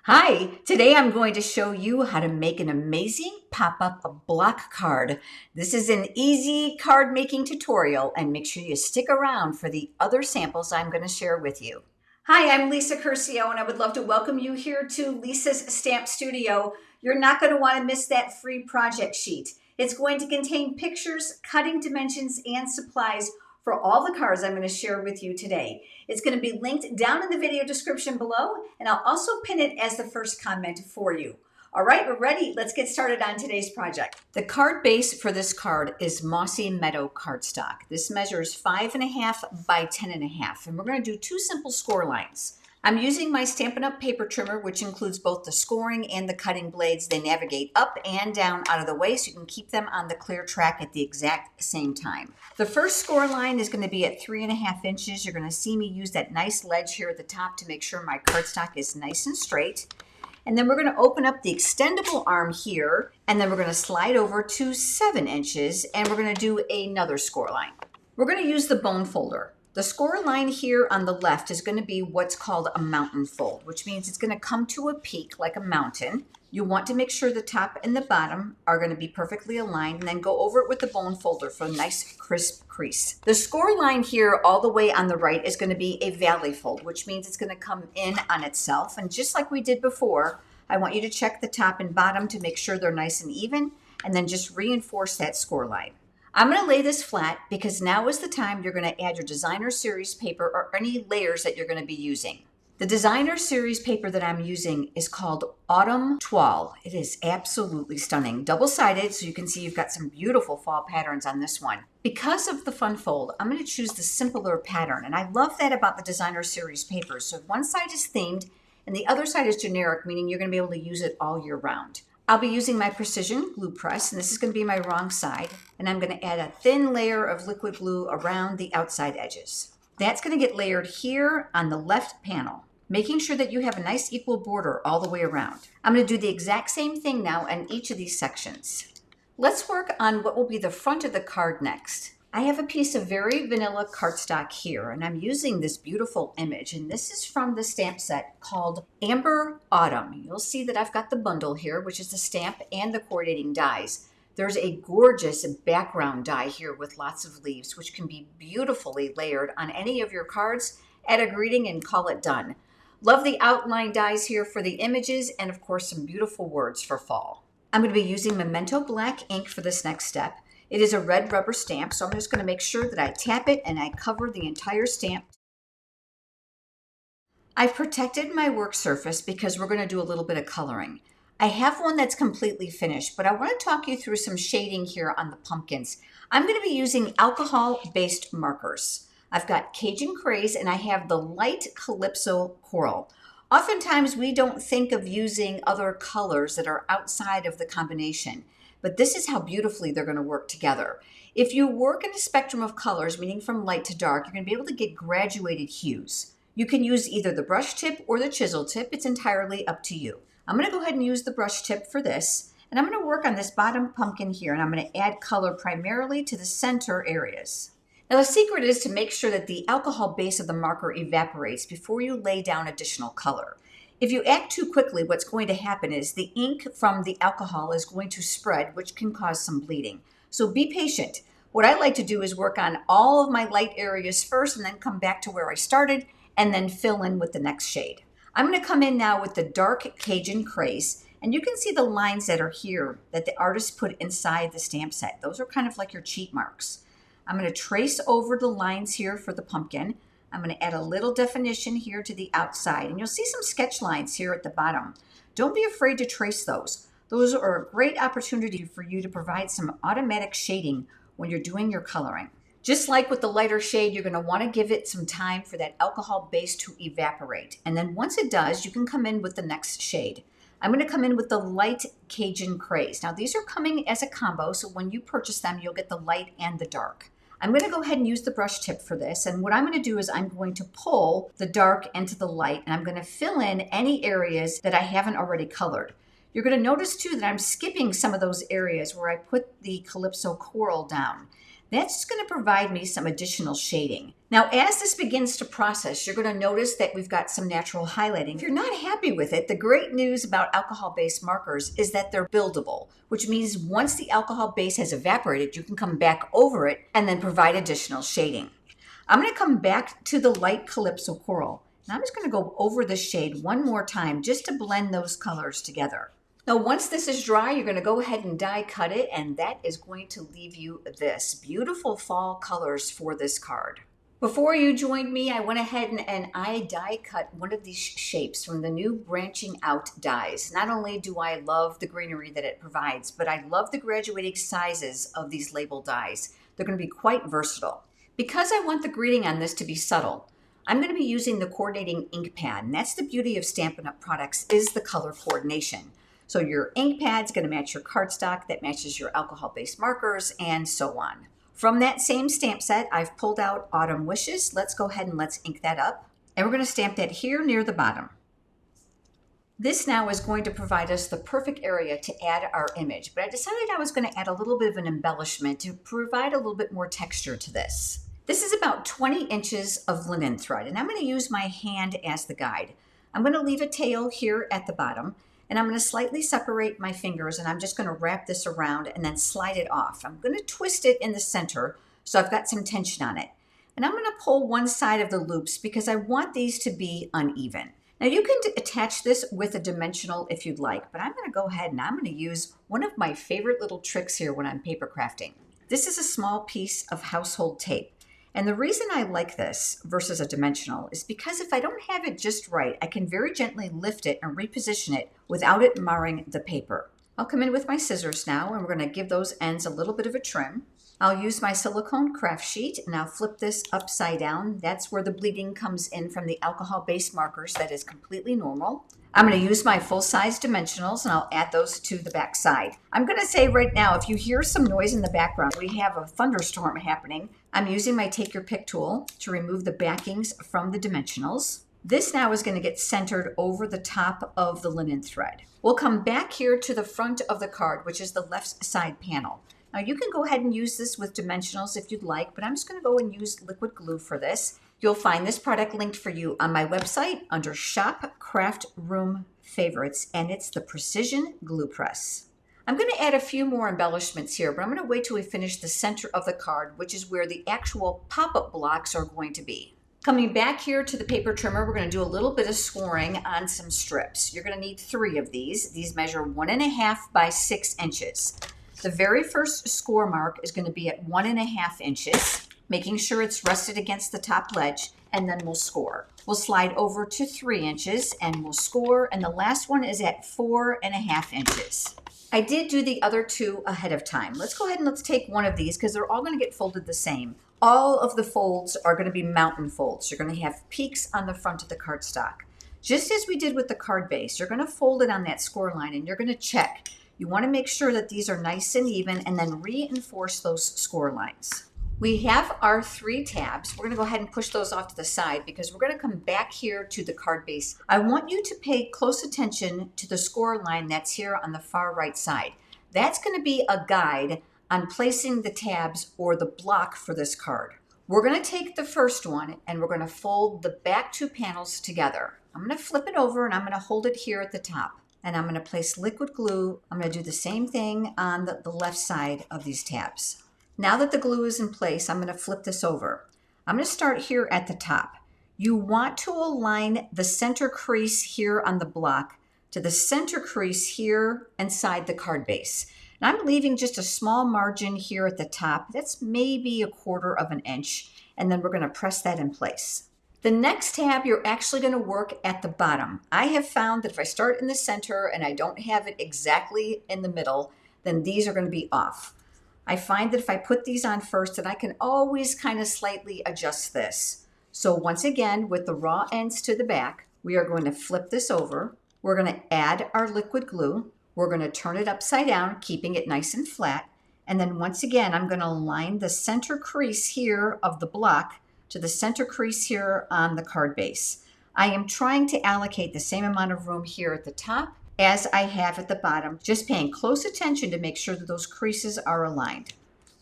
Hi, today I'm going to show you how to make an amazing pop-up block card. This is an easy card making tutorial, and make sure you stick around for the other samples I'm going to share with you. Hi, I'm Lisa Curcio, and I would love to welcome you here to Lisa's Stamp Studio. You're not going to want to miss that free project sheet. It's going to contain pictures, cutting dimensions, and supplies for all the cards I'm going to share with you today. It's going to be linked down in the video description below, and I'll also pin it as the first comment for you. All right, we're ready. Let's get started on today's project. The card base for this card is Mossy Meadow cardstock. This measures 5.5 by 10.5, and we're going to do two simple score lines. I'm using my Stampin' Up! Paper trimmer, which includes both the scoring and the cutting blades. They navigate up and down out of the way so you can keep them on the clear track at the exact same time. The first score line is going to be at 3.5 inches. You're going to see me use that nice ledge here at the top to make sure my cardstock is nice and straight. And then we're going to open up the extendable arm here, and then we're going to slide over to 7 inches, and we're going to do another score line. We're going to use the bone folder. The score line here on the left is going to be what's called a mountain fold, which means it's going to come to a peak like a mountain. You want to make sure the top and the bottom are going to be perfectly aligned, and then go over it with the bone folder for a nice crisp crease. The score line here all the way on the right is going to be a valley fold, which means it's going to come in on itself. And just like we did before, I want you to check the top and bottom to make sure they're nice and even, and then just reinforce that score line. I'm going to lay this flat because now is the time you're going to add your designer series paper or any layers that you're going to be using. The designer series paper that I'm using is called Autumn Toile. It is absolutely stunning. Double-sided, so you can see you've got some beautiful fall patterns on this one. Because of the fun fold, I'm going to choose the simpler pattern, and I love that about the designer series paper. So one side is themed and the other side is generic, meaning you're going to be able to use it all year round. I'll be using my precision glue press, and this is going to be my wrong side, and I'm going to add a thin layer of liquid glue around the outside edges. That's going to get layered here on the left panel, making sure that you have a nice equal border all the way around. I'm going to do the exact same thing now in each of these sections. Let's work on what will be the front of the card next. I have a piece of very vanilla cardstock here, and I'm using this beautiful image, and this is from the stamp set called Amber Autumn. You'll see that I've got the bundle here, which is the stamp and the coordinating dies. There's a gorgeous background die here with lots of leaves, which can be beautifully layered on any of your cards. Add a greeting and call it done. Love the outline dies here for the images, and of course some beautiful words for fall. I'm going to be using Memento Black ink for this next step. It is a red rubber stamp, so I'm just going to make sure that I tap it and I cover the entire stamp. I've protected my work surface because we're going to do a little bit of coloring. I have one that's completely finished, but I want to talk you through some shading here on the pumpkins. I'm going to be using alcohol-based markers. I've got Cajun Craze and I have the light Calypso Coral. Oftentimes we don't think of using other colors that are outside of the combination, but this is how beautifully they're going to work together. If you work in a spectrum of colors, meaning from light to dark, you're going to be able to get graduated hues. You can use either the brush tip or the chisel tip. It's entirely up to you. I'm going to go ahead and use the brush tip for this, and I'm going to work on this bottom pumpkin here, and I'm going to add color primarily to the center areas. Now the secret is to make sure that the alcohol base of the marker evaporates before you lay down additional color. If you act too quickly, what's going to happen is the ink from the alcohol is going to spread, which can cause some bleeding. So be patient. What I like to do is work on all of my light areas first and then come back to where I started and then fill in with the next shade. I'm going to come in now with the dark Cajun Craze, and you can see the lines that are here that the artist put inside the stamp set. Those are kind of like your cheat marks. I'm going to trace over the lines here for the pumpkin. I'm going to add a little definition here to the outside, and you'll see some sketch lines here at the bottom. Don't be afraid to trace those. Those are a great opportunity for you to provide some automatic shading when you're doing your coloring. Just like with the lighter shade, you're going to want to give it some time for that alcohol base to evaporate. And then once it does, you can come in with the next shade. I'm going to come in with the light Cajun Craze. Now these are coming as a combo, so when you purchase them, you'll get the light and the dark. I'm going to go ahead and use the brush tip for this, and what I'm going to do is I'm going to pull the dark into the light, and I'm going to fill in any areas that I haven't already colored. You're going to notice too that I'm skipping some of those areas where I put the Calypso Coral down. That's just going to provide me some additional shading. Now, as this begins to process, you're going to notice that we've got some natural highlighting. If you're not happy with it, the great news about alcohol-based markers is that they're buildable, which means once the alcohol base has evaporated, you can come back over it and then provide additional shading. I'm going to come back to the light Calypso Coral, and I'm just going to go over the shade one more time just to blend those colors together. Now, once this is dry, you're going to go ahead and die cut it, and that is going to leave you this beautiful fall colors for this card. Before you joined me, I went ahead and I die cut one of these shapes from the new branching out dies. Not only do I love the greenery that it provides, but I love the graduating sizes of these label dies. They're going to be quite versatile. Because I want the greeting on this to be subtle, I'm going to be using the coordinating ink pad, and that's the beauty of Stampin' Up! Products is the color coordination. So your ink pad's going to match your cardstock, that matches your alcohol-based markers, and so on. From that same stamp set, I've pulled out Autumn Wishes. Let's go ahead and let's ink that up. And we're going to stamp that here near the bottom. This now is going to provide us the perfect area to add our image, but I decided I was going to add a little bit of an embellishment to provide a little bit more texture to this. This is about 20 inches of linen thread, and I'm going to use my hand as the guide. I'm going to leave a tail here at the bottom, and I'm going to slightly separate my fingers, and I'm just going to wrap this around and then slide it off. I'm going to twist it in the center so I've got some tension on it. And I'm going to pull one side of the loops because I want these to be uneven. Now you can attach this with a dimensional if you'd like, but I'm going to go ahead and I'm going to use one of my favorite little tricks here when I'm paper crafting. This is a small piece of household tape. And the reason I like this versus a dimensional is because if I don't have it just right, I can very gently lift it and reposition it without it marring the paper. I'll come in with my scissors now, and we're going to give those ends a little bit of a trim. I'll use my silicone craft sheet, and I'll flip this upside down. That's where the bleeding comes in from the alcohol-based markers. That is completely normal. I'm going to use my full-size dimensionals, and I'll add those to the back side. I'm going to say right now, if you hear some noise in the background, we have a thunderstorm happening. I'm using my Take Your Pick tool to remove the backings from the dimensionals. This now is going to get centered over the top of the linen thread. We'll come back here to the front of the card, which is the left side panel. Now you can go ahead and use this with dimensionals if you'd like, but I'm just going to go and use liquid glue for this. You'll find this product linked for you on my website under Shop Craft Room Favorites, and it's the Precision Glue Press. I'm going to add a few more embellishments here, but I'm going to wait till we finish the center of the card, which is where the actual pop-up blocks are going to be. Coming back here to the paper trimmer, we're going to do a little bit of scoring on some strips. You're going to need 3 of these. These measure 1.5 by 6 inches. The very first score mark is going to be at 1.5 inches, making sure it's rested against the top ledge, and then we'll score. We'll slide over to 3 inches and we'll score, and the last one is at 4.5 inches. I did do the other 2 ahead of time. Let's go ahead and let's take one of these because they're all going to get folded the same. All of the folds are going to be mountain folds. You're going to have peaks on the front of the cardstock. Just as we did with the card base, you're going to fold it on that score line and you're going to check. You want to make sure that these are nice and even and then reinforce those score lines. We have our 3 tabs. We're going to go ahead and push those off to the side because we're going to come back here to the card base. I want you to pay close attention to the score line that's here on the far right side. That's going to be a guide on placing the tabs or the block for this card. We're going to take the first one and we're going to fold the back 2 panels together. I'm going to flip it over and I'm going to hold it here at the top. And I'm going to place liquid glue. I'm going to do the same thing on the left side of these tabs. Now that the glue is in place, I'm going to flip this over. I'm going to start here at the top. You want to align the center crease here on the block to the center crease here inside the card base. And I'm leaving just a small margin here at the top. That's maybe 1/4 inch. And then we're going to press that in place. The next tab, you're actually going to work at the bottom. I have found that if I start in the center and I don't have it exactly in the middle, then these are going to be off. I find that if I put these on first, then I can always kind of slightly adjust this. So once again, with the raw ends to the back, we are going to flip this over. We're going to add our liquid glue. We're going to turn it upside down, keeping it nice and flat. And then once again, I'm going to align the center crease here of the block to the center crease here on the card base. I am trying to allocate the same amount of room here at the top as I have at the bottom, just paying close attention to make sure that those creases are aligned.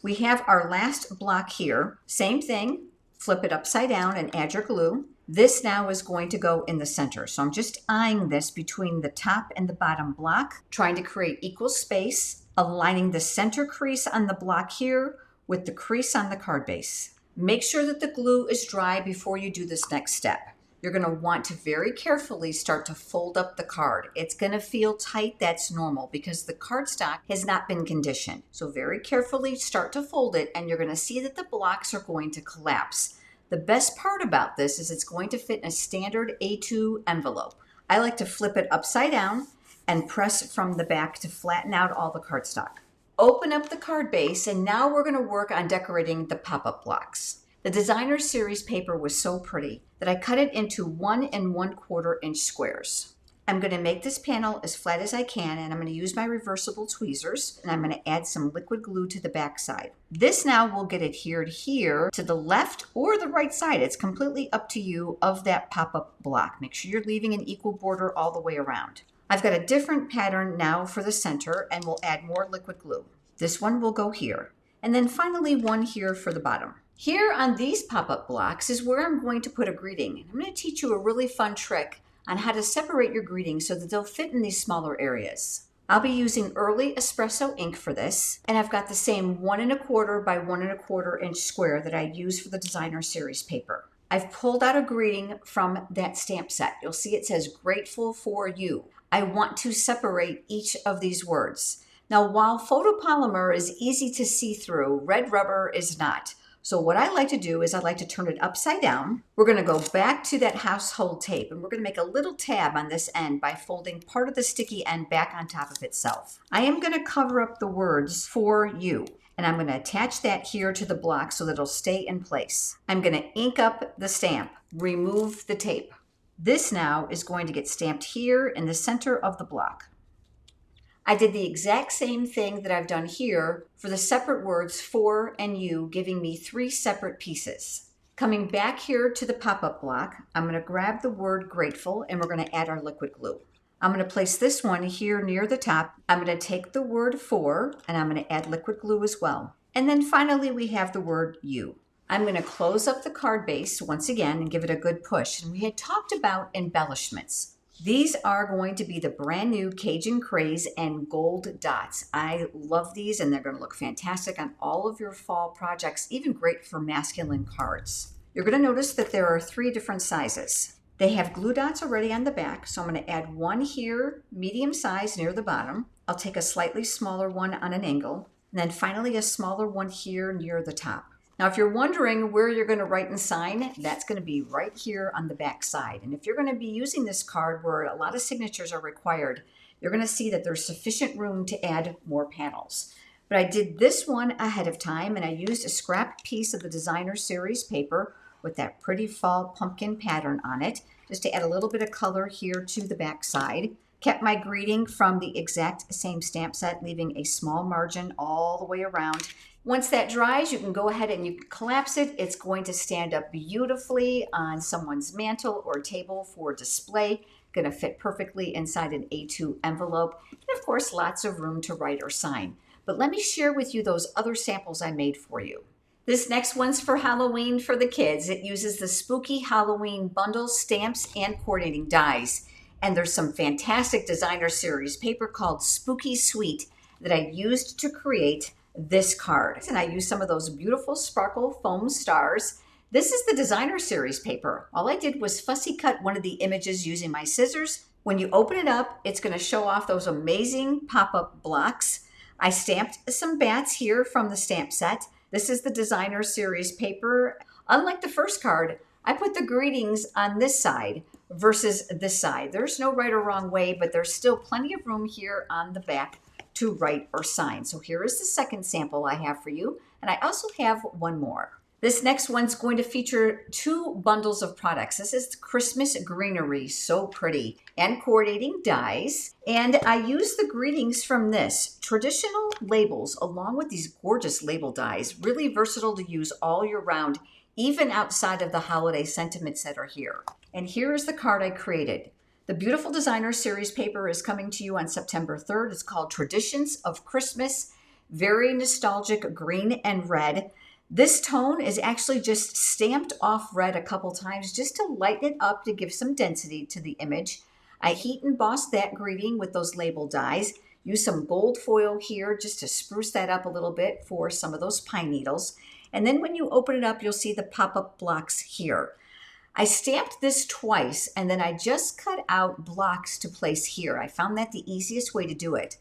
We have our last block here. Same thing, flip it upside down and add your glue. This now is going to go in the center. So I'm just eyeing this between the top and the bottom block, trying to create equal space, aligning the center crease on the block here with the crease on the card base. Make sure that the glue is dry before you do this next step. You're going to want to very carefully start to fold up the card. It's going to feel tight. That's normal because the cardstock has not been conditioned. So very carefully start to fold it, and you're going to see that the blocks are going to collapse. The best part about this is it's going to fit in a standard A2 envelope. I like to flip it upside down and press from the back to flatten out all the cardstock. Open up the card base, and now we're going to work on decorating the pop-up blocks. The designer series paper was so pretty that I cut it into 1 1/4 inch squares. I'm going to make this panel as flat as I can, and I'm going to use my reversible tweezers, and I'm going to add some liquid glue to the back side. This now will get adhered here to the left or the right side. It's completely up to you of that pop-up block. Make sure you're leaving an equal border all the way around. I've got a different pattern now for the center, and we'll add more liquid glue. This one will go here, and then finally one here for the bottom. Here on these pop-up blocks is where I'm going to put a greeting. I'm going to teach you a really fun trick on how to separate your greetings so that they'll fit in these smaller areas. I'll be using early espresso ink for this, and I've got the same 1 1/4 by 1 1/4 inch square that I use for the designer series paper. I've pulled out a greeting from that stamp set. You'll see it says "Grateful for You." I want to separate each of these words. Now, while photopolymer is easy to see through, red rubber is not. So what I like to do is I like to turn it upside down. We're going to go back to that household tape, and we're going to make a little tab on this end by folding part of the sticky end back on top of itself. I am going to cover up the words "for you," and I'm going to attach that here to the block so that it'll stay in place. I'm going to ink up the stamp, remove the tape. This now is going to get stamped here in the center of the block. I did the exact same thing that I've done here for the separate words "for" and "you," giving me 3 separate pieces. Coming back here to the pop-up block, I'm going to grab the word "grateful," and we're going to add our liquid glue. I'm going to place this one here near the top. I'm going to take the word "for," and I'm going to add liquid glue as well. And then finally, we have the word "you." I'm going to close up the card base once again and give it a good push. And we had talked about embellishments. These are going to be the brand new Cajun Craze and gold dots. I love these, and they're going to look fantastic on all of your fall projects, even great for masculine cards. You're going to notice that there are 3 different sizes. They have glue dots already on the back, so I'm going to add one here, medium size near the bottom. I'll take a slightly smaller one on an angle, and then finally a smaller one here near the top. Now, if you're wondering where you're going to write and sign, that's going to be right here on the back side. And if you're going to be using this card where a lot of signatures are required, you're going to see that there's sufficient room to add more panels. But I did this one ahead of time, and I used a scrap piece of the designer series paper with that pretty fall pumpkin pattern on it, just to add a little bit of color here to the back side. Kept my greeting from the exact same stamp set, leaving a small margin all the way around. Once that dries, you can go ahead and you can collapse it. It's going to stand up beautifully on someone's mantle or table for display. Going to fit perfectly inside an A2 envelope. And of course, lots of room to write or sign. But let me share with you those other samples I made for you. This next one's for Halloween for the kids. It uses the Spooky Halloween bundle stamps and coordinating dies. And there's some fantastic designer series paper called Spooky Sweet that I used to create this card. And I used some of those beautiful sparkle foam stars. This is the designer series paper. All I did was fussy cut one of the images using my scissors. When you open it up, it's going to show off those amazing pop-up blocks. I stamped some bats here from the stamp set. This is the designer series paper. Unlike the first card, I put the greetings on this side versus this side. There's no right or wrong way, but there's still plenty of room here on the back to write or sign. So here is the second sample I have for you, and I also have one more. This next one's going to feature 2 bundles of products. This is Christmas greenery, so pretty, and coordinating dies. And I use the greetings from this, traditional labels, along with these gorgeous label dies, really versatile to use all year round, even outside of the holiday sentiments that are here. And here is the card I created. The beautiful designer series paper is coming to you on September 3rd. It's called Traditions of Christmas. very nostalgic green and red. This tone is actually just stamped off red a couple times just to lighten it up to give some density to the image. I heat embossed that greeting with those label dies. Use some gold foil here just to spruce that up a little bit for some of those pine needles. And then when you open it up, you'll see the pop-up blocks here. I stamped this twice and then I just cut out blocks to place here. I found that the easiest way to do it.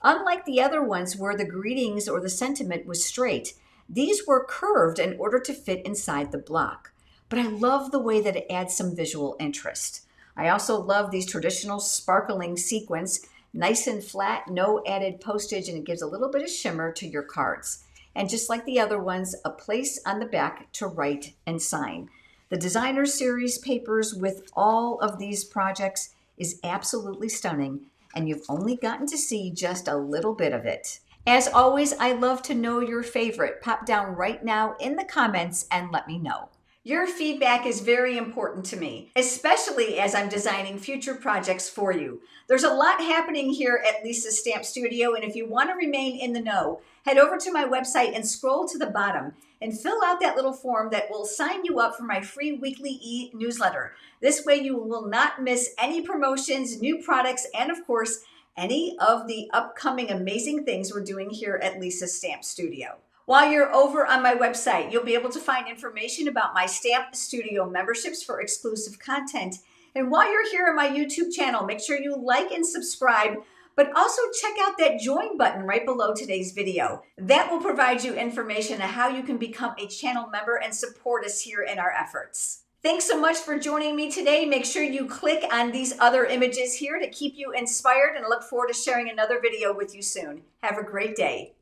Unlike the other ones where the greetings or the sentiment was straight, these were curved in order to fit inside the block. But I love the way that it adds some visual interest. I also love these traditional sparkling sequins, nice and flat, no added postage, and it gives a little bit of shimmer to your cards. And just like the other ones, a place on the back to write and sign. The designer series papers with all of these projects is absolutely stunning, and you've only gotten to see just a little bit of it. As always, I love to know your favorite. Pop down right now in the comments and let me know. Your feedback is very important to me, especially as I'm designing future projects for you. There's a lot happening here at Lisa's Stamp Studio, and if you want to remain in the know, head over to my website and scroll to the bottom and fill out that little form that will sign you up for my free weekly e-newsletter. This way you will not miss any promotions, new products, and of course, any of the upcoming amazing things we're doing here at Lisa's Stamp Studio. While you're over on my website, you'll be able to find information about my Stamp Studio memberships for exclusive content. And while you're here on my YouTube channel, make sure you like and subscribe, but also check out that join button right below today's video. That will provide you information on how you can become a channel member and support us here in our efforts. Thanks so much for joining me today. Make sure you click on these other images here to keep you inspired, and I look forward to sharing another video with you soon. Have a great day.